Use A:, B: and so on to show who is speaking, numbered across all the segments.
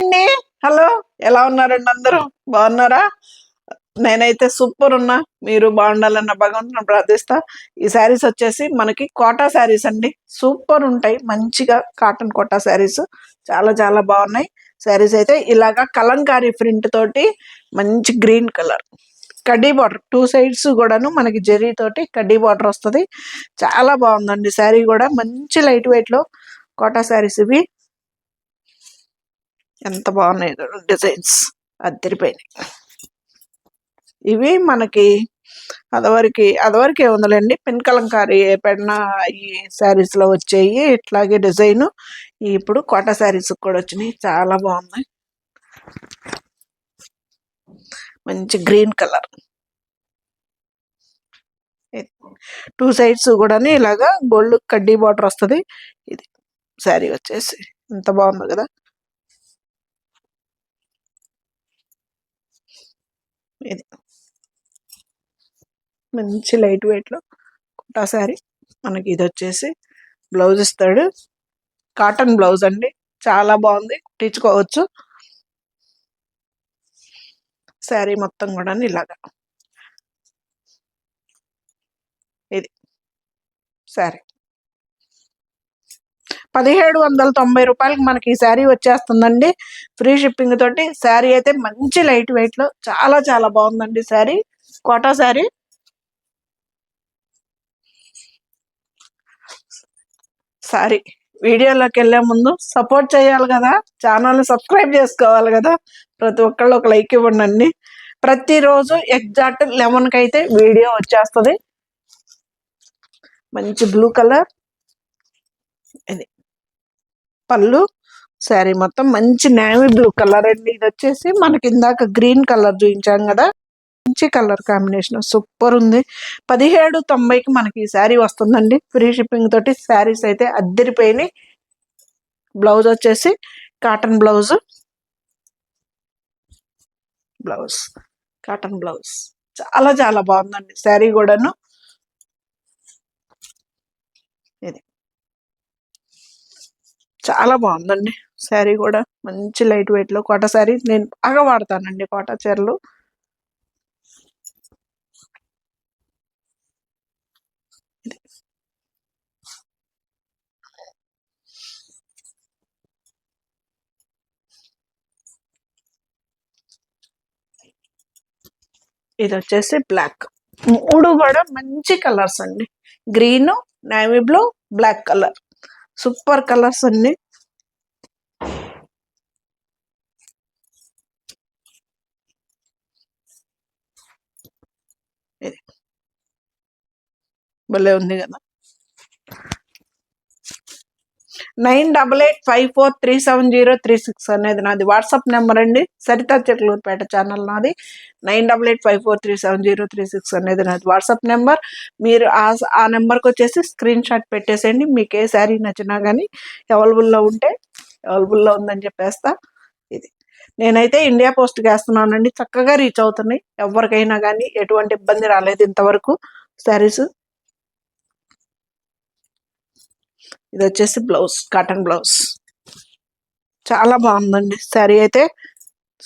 A: అండి. హలో, ఎలా ఉన్నారండి అందరూ? బాగున్నారా? నేనైతే సూపర్ ఉన్నా. మీరు బాగుండాలన్న భగవంతుని ప్రార్థిస్తా. ఈ శారీస్ వచ్చేసి మనకి కోటా శారీస్ అండి. సూపర్ ఉంటాయి, మంచిగా కాటన్ కోటా శారీస్ చాలా చాలా బాగున్నాయి. శారీస్ అయితే ఇలాగా కలంకారీ ప్రింట్ తోటి మంచి గ్రీన్ కలర్ కడ్డీ బార్డర్, టూ సైడ్స్ కూడాను మనకి జరీ తోటి కడ్డీ బార్డర్ వస్తుంది. చాలా బాగుందండి శారీ కూడా. మంచి లైట్ వెయిట్ లో కోటా శారీస్ ఇవి. ఎంత బాగున్నాయి డిజైన్స్, అద్దరిపోయినాయి. ఇవి మనకి అదవరకే ఉందిలేండి. పెన్ కలంకారీ పెన్న ఈ శారీస్ లో వచ్చాయి ఇట్లాగే డిజైన్. ఇప్పుడు కోటా శారీస్ కూడా వచ్చినాయి, చాలా బాగున్నాయి. మంచి గ్రీన్ కలర్, టూ సైడ్స్ కూడా ఇలాగా గోల్డ్ కడ్డీ బార్డర్ వస్తుంది. ఇది శారీ వచ్చేసి ఎంత బాగుంది కదా. ఇది మంచి లైట్ వెయిట్ లో కుట్టా శారీ. మనకి ఇది వచ్చేసి బ్లౌజ్ ఇస్తాడు, కాటన్ బ్లౌజ్ అండి, చాలా బాగుంది, కుట్టించుకోవచ్చు. శారీ మొత్తం కూడా ఇలాగా. ఇది శారీ 1790 మనకి ఈ శారీ వచ్చేస్తుందండి, ఫ్రీ షిప్పింగ్ తోటి. శారీ అయితే మంచి లైట్ వెయిట్ లో చాలా చాలా బాగుందండి శారీ, కోటా శారీ. సారీ, వీడియోలోకి వెళ్ళే ముందు సపోర్ట్ చేయాలి కదా, ఛానల్ సబ్స్క్రైబ్ చేసుకోవాలి కదా. ప్రతి ఒక్కళ్ళు ఒక లైక్ ఇవ్వండి. ప్రతిరోజు ఎగ్జాక్ట్ 11కి అయితే వీడియో వచ్చేస్తుంది. మంచి బ్లూ కలర్, ఇది పళ్ళు. శారీ మొత్తం మంచి నేవీ బ్లూ కలర్ అండి. ఇది వచ్చేసి మనకి ఇందాక గ్రీన్ కలర్ చూపించాం కదా, మంచి కలర్ కాంబినేషన్, సూపర్ ఉంది. 1790కి మనకి ఈ శారీ వస్తుందండి, ఫ్రీ షిప్పింగ్ తోటి. శారీస్ అయితే అద్దరిపోయినాయి. బ్లౌజ్ వచ్చేసి కాటన్ బ్లౌజ్, కాటన్ బ్లౌజ్ చాలా చాలా బాగుందండి శారీ కూడాను. ఇది చాలా బాగుందండి శారీ కూడా, మంచి లైట్ వెయిట్ లో కోటా శారీ. నేను బాగా వాడతానండి కోటా చీరలు. ఇది వచ్చేసి బ్లాక్. మూడు కూడా మంచి కలర్స్ అండి, green, navy blue, black colour, super colours అండి. ఇది భలే ఉంది కదా. 9885437036 అనేది నాది వాట్సాప్ నెంబర్ అండి. సరితా చెట్లూరుపేట ఛానల్ నాది. 9885437036 అనేది నాది వాట్సాప్ నెంబర్. మీరు ఆ నెంబర్కి వచ్చేసి స్క్రీన్ షాట్ పెట్టేసేయండి. మీకు ఏ శారీ నచ్చినా కానీ అవైలబుల్లో ఉందని చెప్పేస్తా. ఇది నేనైతే ఇండియా పోస్ట్కి వేస్తున్నానండి, చక్కగా రీచ్ అవుతున్నాయి. ఎవరికైనా కానీ ఎటువంటి ఇబ్బంది రాలేదు ఇంతవరకు శారీస్. ఇది వచ్చేసి బ్లౌజ్, కాటన్ బ్లౌజ్, చాలా బాగుందండి శారీ అయితే,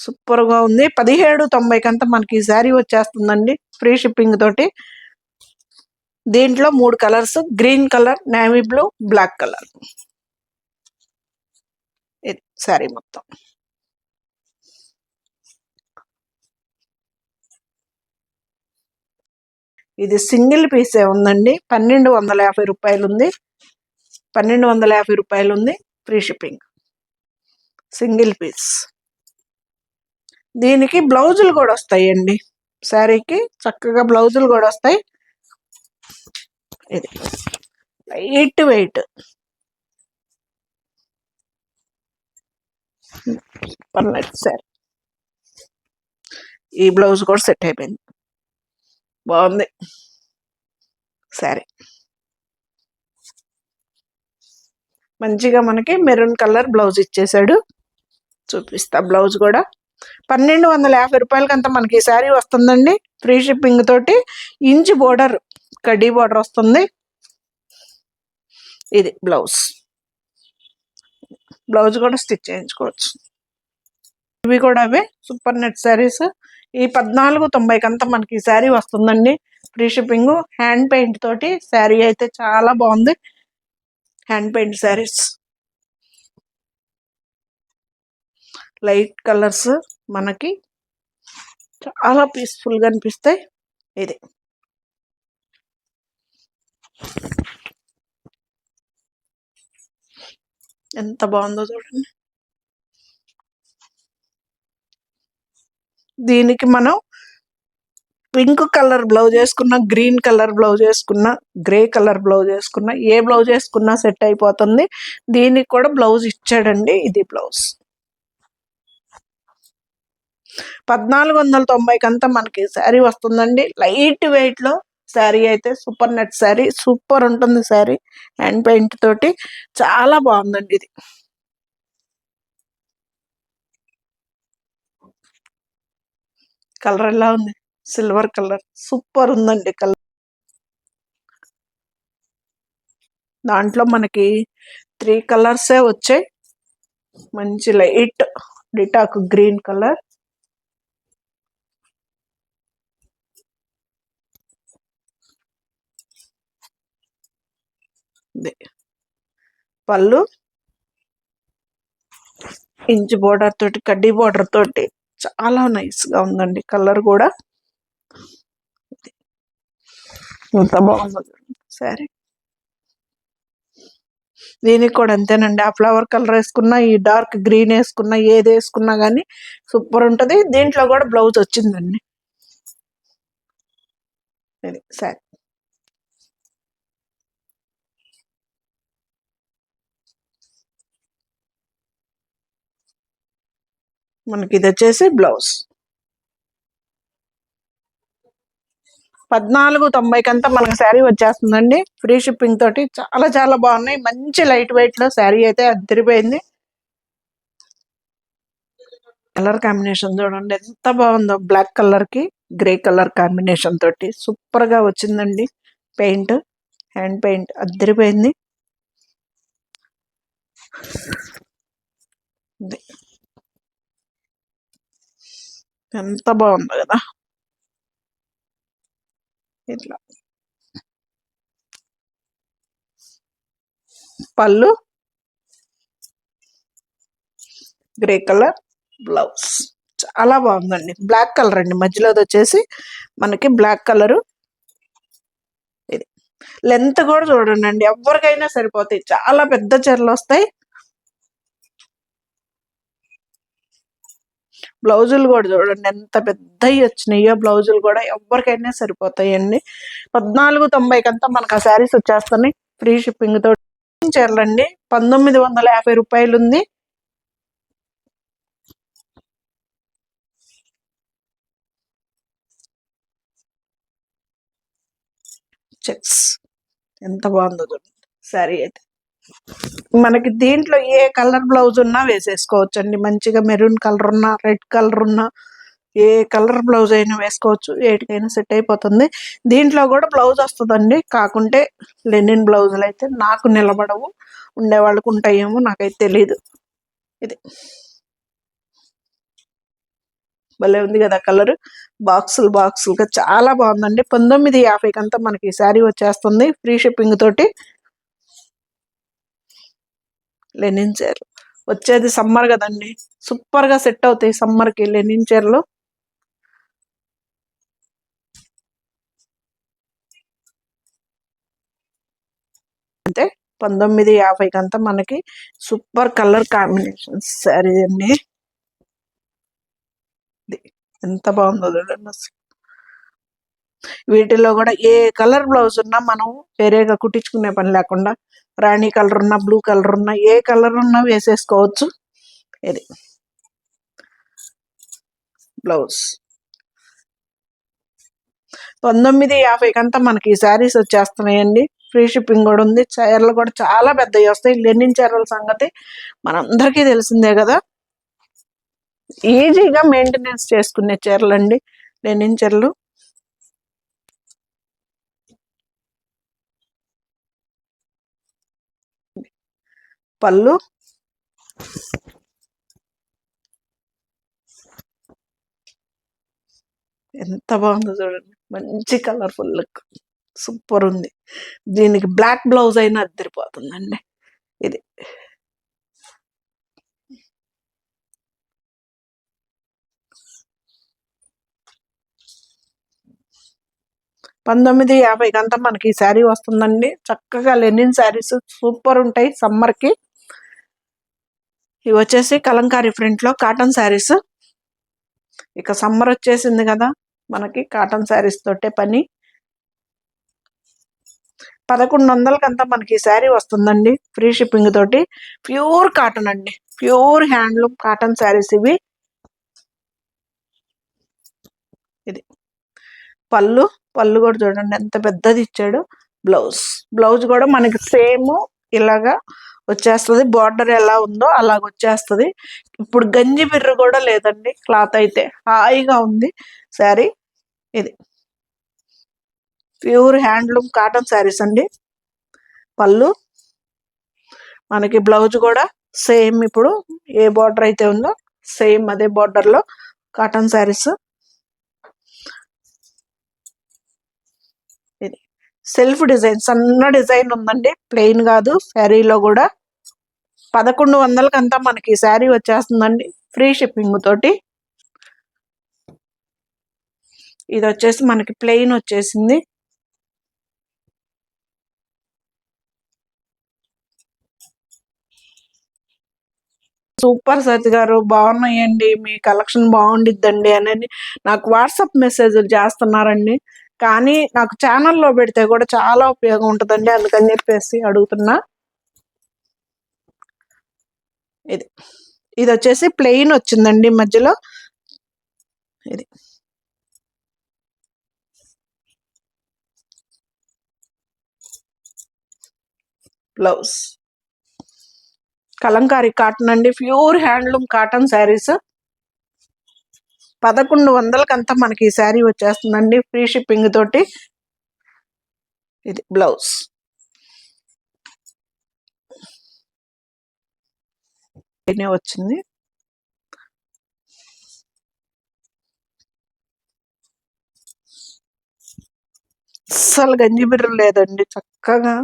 A: సూపర్ గా ఉంది. 1790 అంతా మనకి ఈ శారీ వచ్చేస్తుందండి, ఫ్రీ షిప్పింగ్ తోటి. దీంట్లో 3 colours, green colour, navy blue, black colour. ఇది శారీ మొత్తం. ఇది సింగిల్ పీసే ఉందండి, 1250 రూపాయలు ఉంది. 1250 రూపాయలు ఉంది, ఫ్రీ షిప్పింగ్, సింగిల్ పీస్. దీనికి బ్లౌజులు కూడా వస్తాయండి, శారీకి చక్కగా బ్లౌజులు కూడా వస్తాయి. ఇది లైట్ వెయిట్, శారీ. ఈ బ్లౌజ్ కూడా సెట్ అయిపోయింది, బాగుంది శారీ. మంచిగా మనకి మెరూన్ కలర్ బ్లౌజ్ ఇచ్చేసాడు. చూపిస్తా బ్లౌజ్ కూడా. 1250 రూపాయలకి అంతా మనకి ఈ శారీ వస్తుందండి, ఫ్రీ షిప్పింగ్ తోటి. ఇంచ్ బోర్డర్, కడ్డీ బోర్డర్ వస్తుంది. ఇది బ్లౌజ్ కూడా స్టిచ్ చేయించుకోవచ్చు. ఇవి కూడా అవే సూపర్ నెట్ శారీస్. ఈ 1490 అంతా మనకి ఈ శారీ వస్తుందండి. Free shipping. హ్యాండ్ పెయింట్ తోటి శారీ అయితే చాలా బాగుంది. Hand paint saris light colours మనకి చాలా పీస్ఫుల్ గా అనిపిస్తాయి. ఇది ఎంత బాగుందో చూడండి. దీనికి మనం పింక్ కలర్ బ్లౌజ్ వేసుకున్నా, గ్రీన్ కలర్ బ్లౌజ్ వేసుకున్నా, గ్రే కలర్ బ్లౌజ్ వేసుకున్నా, ఏ బ్లౌజ్ వేసుకున్నా సెట్ అయిపోతుంది. దీనికి కూడా బ్లౌజ్ ఇచ్చాడండి. ఇది బ్లౌజ్ 1490 అంతా మనకి శారీ వస్తుందండి. లైట్ వెయిట్ లో శారీ అయితే సూపర్ నెట్ శారీ, సూపర్ ఉంటుంది శారీ. హ్యాండ్ పెయింట్ తోటి చాలా బాగుందండి. ఇది కలర్ ఎలా ఉంది? సిల్వర్ కలర్ సూపర్ ఉందండి కలర్. దాంట్లో మనకి 3 కలర్సే వచ్చాయి. మంచి లైట్ డిటాక్ గ్రీన్ కలర్, పళ్ళు ఇంచ్ బోర్డర్ తోటి, కడ్డీ బోర్డర్ తోటి చాలా నైస్ గా ఉందండి. కలర్ కూడా ఎంత బాగుందో సరే. దీనికి కూడా అంతేనండి. ఆ ఫ్లవర్ కలర్ వేసుకున్నా, ఈ డార్క్ గ్రీన్ వేసుకున్నా, ఏది వేసుకున్నా గానీ సూపర్ ఉంటది. దీంట్లో కూడా బ్లౌజ్ వచ్చిందండి. ఇది సరే. మనకి ఇది వచ్చేసి బ్లౌజ్ 1490 అంతా మనకి శారీ వచ్చేస్తుందండి. ఫ్రీ షిప్పింగ్ తోటి చాలా చాలా బాగున్నాయి. మంచి లైట్ వెయిట్ లో శారీ అయితే అదిరిపోయింది. కలర్ కాంబినేషన్ చూడండి ఎంత బాగుందో. బ్లాక్ కలర్ కి గ్రే కలర్ కాంబినేషన్ తోటి సూపర్ గా వచ్చిందండి. పెయింట్, హ్యాండ్ పెయింట్ అదిరిపోయింది. ఎంత బాగుందో కదా. ఇట్లా పళ్ళు, గ్రే కలర్ బ్లౌజ్ చాలా బాగుందండి. బ్లాక్ కలర్ అండి. మధ్యలో వచ్చేసి మనకి బ్లాక్ కలరు. ఇది లెంత్ కూడా చూడండి, ఎవరికైనా సరిపోతాయి. చాలా పెద్ద చీరలు వస్తాయి. బ్లౌజులు కూడా చూడండి ఎంత పెద్దవి వచ్చినాయో. బ్లౌజులు కూడా ఎవరికైనా సరిపోతాయండి. 1490 అంతా మనకు ఆ శారీస్ వచ్చేస్తున్నాయి ఫ్రీ షిప్పింగ్ తోటి. చీరలండి 1950 రూపాయలు ఉంది. చెక్స్ ఎంత బాగుందో చూడండి శారీ అయితే. మనకి దీంట్లో ఏ కలర్ బ్లౌజ్ ఉన్నా వేసేసుకోవచ్చు అండి. మంచిగా మెరూన్ కలర్ ఉన్నా, రెడ్ కలర్ ఉన్నా, ఏ కలర్ బ్లౌజ్ అయినా వేసుకోవచ్చు. ఏటికైనా సెట్ అయిపోతుంది. దీంట్లో కూడా బ్లౌజ్ వస్తుందండి. కాకుంటే లెనిన్ బ్లౌజులు అయితే నాకు నిలబడవు. ఉండే వాళ్ళకు ఉంటాయేమో, నాకైతే తెలీదు. ఇది భలే ఉంది కదా కలర్. బాక్సులు బాక్సులుగా చాలా బాగుందండి. 1950 అంతా మనకి శారీ వచ్చేస్తుంది ఫ్రీ షిప్పింగ్ తోటి. లెనిన్ చీరలు వచ్చేది సమ్మర్ కదండి. సూపర్ గా సెట్ అవుతాయి సమ్మర్ కి లెనిన్ చీరలు. అంటే 1950 అంతా మనకి సూపర్ కలర్ కాంబినేషన్ శారీ అండి. ఎంత బాగుందో చూడండి అసలు. వీటిల్లో కూడా ఏ కలర్ బ్లౌజ్ ఉన్నా మనం వేరేగా కుట్టించుకునే పని లేకుండా, రాణి కలర్ ఉన్నా, బ్లూ కలర్ ఉన్నా, ఏ కలర్ ఉన్నా వేసేసుకోవచ్చు. ఇది బ్లౌజ్ 1950 అంతా మనకి ఈ శారీస్ వచ్చేస్తున్నాయండి. ఫ్రీ షిప్పింగ్ కూడా ఉంది. చీరలు కూడా చాలా పెద్దవి వస్తాయి. లెనిన్ చీరల సంగతి మనందరికీ తెలిసిందే కదా. ఈజీగా మెయింటెనెన్స్ చేసుకునే చీరలు అండి లెనిన్ చీరలు. పళ్ళు, ఎంత బాగుందో చూడండి, మంచి కలర్ఫుల్ లుక్, సూపర్ ఉంది. దీనికి బ్లాక్ బ్లౌజ్ అయినా అద్దరిపోతుందండి. ఇది 1950 అంతా మనకి ఈ శారీ వస్తుందండి. చక్కగా లెనిన్ శారీస్ సూపర్ ఉంటాయి సమ్మర్కి. ఇవి వచ్చేసి కలంకారీ ప్రింట్లో కాటన్ శారీస్. ఇక సమ్మర్ వచ్చేసింది కదా, మనకి కాటన్ శారీస్ తోటే పని. 1100కంతా మనకి ఈ శారీ వస్తుందండి, ఫ్రీ షిప్పింగ్ తోటి. ప్యూర్ కాటన్ అండి, ప్యూర్ హ్యాండ్లూమ్ కాటన్ శారీస్ ఇవి. ఇది పళ్ళు, పళ్ళు కూడా చూడండి ఎంత పెద్దది ఇచ్చాడు. బ్లౌజ్ కూడా మనకి సేమ్ ఇలాగా వచ్చేస్తుంది. బార్డర్ ఎలా ఉందో అలాగ వచ్చేస్తుంది. ఇప్పుడు గంజి బిర్రు కూడా లేదండి, క్లాత్ అయితే హాయిగా ఉంది శారీ. ఇది ప్యూర్ హ్యాండ్లూమ్ కాటన్ శారీస్ అండి. పళ్ళు, మనకి బ్లౌజ్ కూడా సేమ్ ఇప్పుడు ఏ బార్డర్ అయితే ఉందో సేమ్ అదే బార్డర్లో కాటన్ శారీస్. ఇది సెల్ఫ్ డిజైన్, సన్న డిజైన్ ఉందండి, ప్లెయిన్ కాదు. శారీలో కూడా 1100కంతా మనకి ఈ శారీ వచ్చేస్తుందండి, ఫ్రీ షిప్పింగ్ తోటి. ఇది వచ్చేసి మనకి ప్లెయిన్ వచ్చేసింది. సూపర్ సత్ గారు, బాగున్నాయండి, మీ కలెక్షన్ బాగుండిద్దండి అని నాకు వాట్సాప్ మెసేజ్లు చేస్తున్నారండి. కానీ నాకు ఛానల్లో పెడితే కూడా చాలా ఉపయోగం ఉంటుందండి, అందుకని చెప్పేసి అడుగుతున్నా. ఇది ఇది వచ్చేసి ప్లెయిన్ వచ్చిందండి మధ్యలో. ఇది బ్లౌజ్, కలంకారీ కాటన్ అండి, ప్యూర్ హ్యాండ్లూమ్ కాటన్ శారీస్. 1100కంతా మనకి ఈ శారీ వచ్చేస్తుందండి, ఫ్రీ షిప్పింగ్ తోటి. ఇది బ్లౌజ్, వచ్చింది. అస్సలు గంజి బిర్రు లేదండి, చక్కగా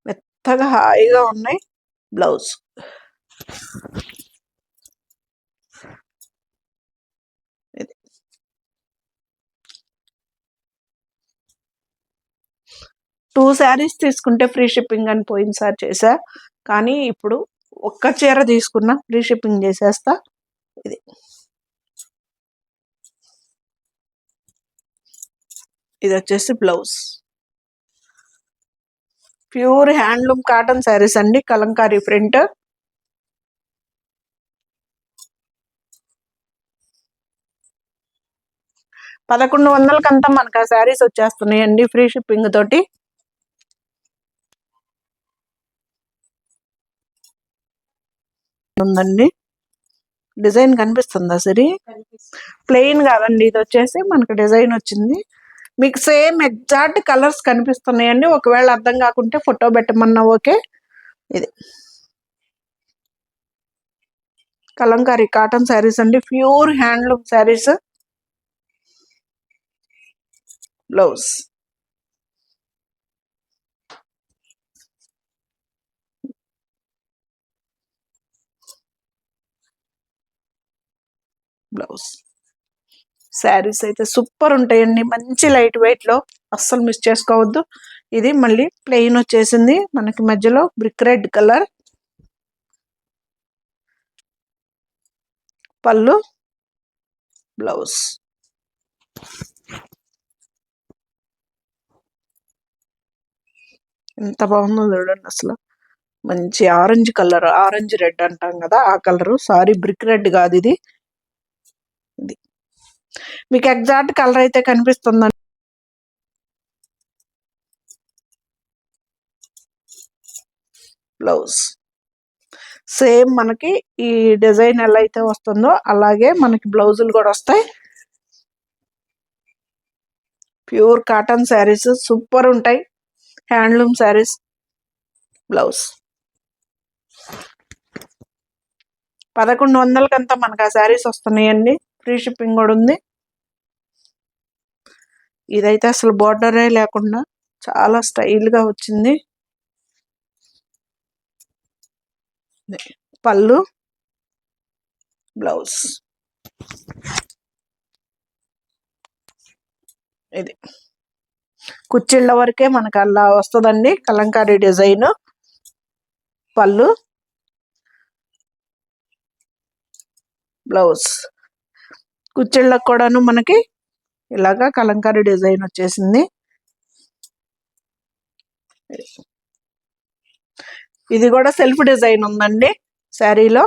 A: మెత్తగా హాయిగా ఉన్నాయి. బ్లౌజ్, ఇది 2 శారీస్ తీసుకుంటే ఫ్రీ షిప్పింగ్ అని పోయినసారి చేశా, కానీ ఇప్పుడు ఒక్క చీర తీసుకున్నా ఫ్రీ షిప్పింగ్ చేసేస్తా. ఇది ఇది వచ్చేసి blouse, pure handloom cotton saris అండి, కలంకారీ ప్రింట్. $1100కంతా మనకు ఆ శారీస్ వచ్చేస్తున్నాయండి, ఫ్రీ షిప్పింగ్ తోటి. ఉందండి, డిజైన్ కనిపిస్తుందా సరే? ప్లెయిన్ కాదండి, ఇది వచ్చేసి మనకు డిజైన్ వచ్చింది. మీకు సేమ్ ఎగ్జాక్ట్ కలర్స్ కనిపిస్తున్నాయండి, ఒకవేళ అర్థం కాకుంటే ఫోటో పెట్టమన్నా ఓకే. ఇది కలంకారీ కాటన్ శారీస్ అండి, pure handloom saris. Blouse, blouse. Saris అయితే సూపర్ ఉంటాయండి, మంచి లైట్ వెయిట్ లో, అస్సలు మిస్ చేసుకోవద్దు. ఇది మళ్ళీ ప్లెయిన్ వచ్చేసింది, మనకి మధ్యలో బ్రిక్ రెడ్ కలర్. పళ్ళు, బ్లౌజ్. ఎంత బాగుందో చూడండి అసలు, మంచి ఆరెంజ్ కలర్, ఆరెంజ్ రెడ్ అంటాం కదా ఆ కలరు. సారీ, బ్రిక్ రెడ్ కాదు ఇది. ఇది మీకు ఎగ్జాక్ట్ కలర్ అయితే కనిపిస్తుందండి. బ్లౌజ్ సేమ్ మనకి ఈ డిజైన్ ఎలా అయితే వస్తుందో అలాగే మనకి బ్లౌజులు కూడా వస్తాయి. ప్యూర్ కాటన్ శారీస్ సూపర్ ఉంటాయి, హ్యాండ్లూమ్ శారీస్. బ్లౌజ్ 1100కంతా మనకు ఆ శారీస్ వస్తున్నాయండి, ఫ్రీ షిప్పింగ్ కూడా ఉంది. ఇదైతే అసలు బోర్డరే లేకుండా చాలా స్టైల్గా వచ్చింది. పళ్ళు, బ్లౌజ్. ఇది కుచ్చిళ్ళ వరకే మనకు అలా వస్తుందండి కలంకారీ డిజైన్. పళ్ళు, బ్లౌజ్. కుచ్చిళ్ళకు కూడాను మనకి ఇలాగా కలంకారీ డిజైన్ వచ్చేసింది. ఇది కూడా సెల్ఫ్ డిజైన్ ఉందండి శారీలో.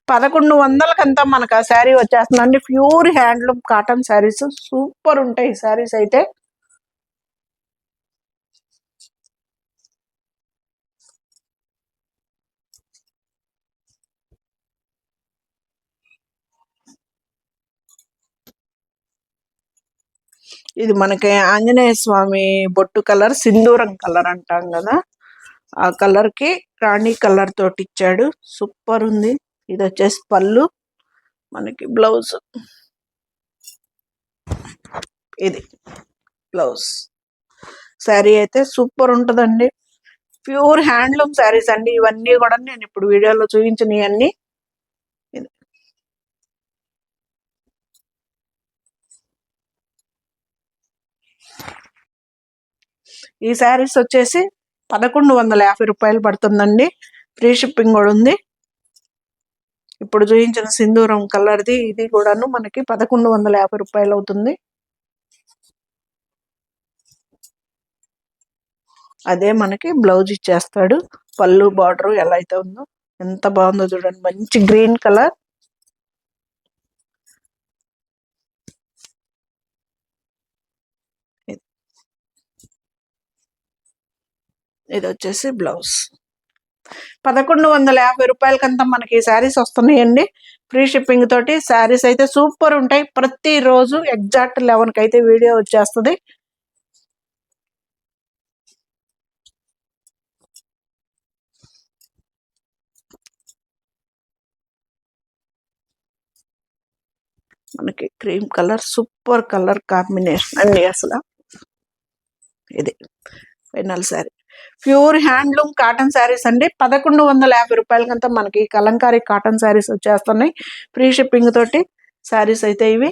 A: 1100కంతా మనకు ఆ శారీ వచ్చేస్తుందండి. Pure handloom cotton saris super ఉంటాయి ఈ శారీస్ అయితే. ఇది మనకి ఆంజనేయ స్వామి బొట్టు కలర్, సింధూరం కలర్ అంటాం కదా, ఆ కలర్ కి రాణి కలర్ తోటి ఇచ్చాడు. సూపర్ ఉంది. ఇది వచ్చేసి పళ్ళు, మనకి బ్లౌజ్. ఇది బ్లౌజ్. శారీ అయితే సూపర్ ఉంటుందండి. ప్యూర్ హ్యాండ్లూమ్ శారీస్ అండి ఇవన్నీ కూడా. నేను ఇప్పుడు వీడియోలో చూపించినవి అన్ని. ఈ శారీస్ వచ్చేసి 1150 రూపాయలు పడుతుందండి. ఫ్రీ షిప్పింగ్ కూడా ఉంది. ఇప్పుడు చూపించిన సింధూరం కలర్ది ఇది కూడాను మనకి 1150 రూపాయలు అవుతుంది. అదే మనకి బ్లౌజ్ ఇచ్చేస్తాడు. పళ్ళు బార్డర్ ఎలా అయితే ఉందో ఎంత బాగుందో చూడండి. మంచి గ్రీన్ కలర్. ఇది వచ్చేసి బ్లౌజ్. 1150 రూపాయలకంతా మనకి శారీస్ వస్తున్నాయండి ఫ్రీ షిప్పింగ్ తోటి. శారీస్ అయితే సూపర్ ఉంటాయి. ప్రతిరోజు ఎగ్జాక్ట్ 11కి అయితే వీడియో వచ్చేస్తుంది. మనకి cream colour super colour combination అండి అసలు. ఇది final sari. Pure handloom cotton saris అండి. 1150 రూపాయలకంతా మనకి కలంకారీ కాటన్ శారీస్ వచ్చేస్తున్నాయి ఫ్రీ షిప్పింగ్ తోటి శారీస్ అయితే ఇవి.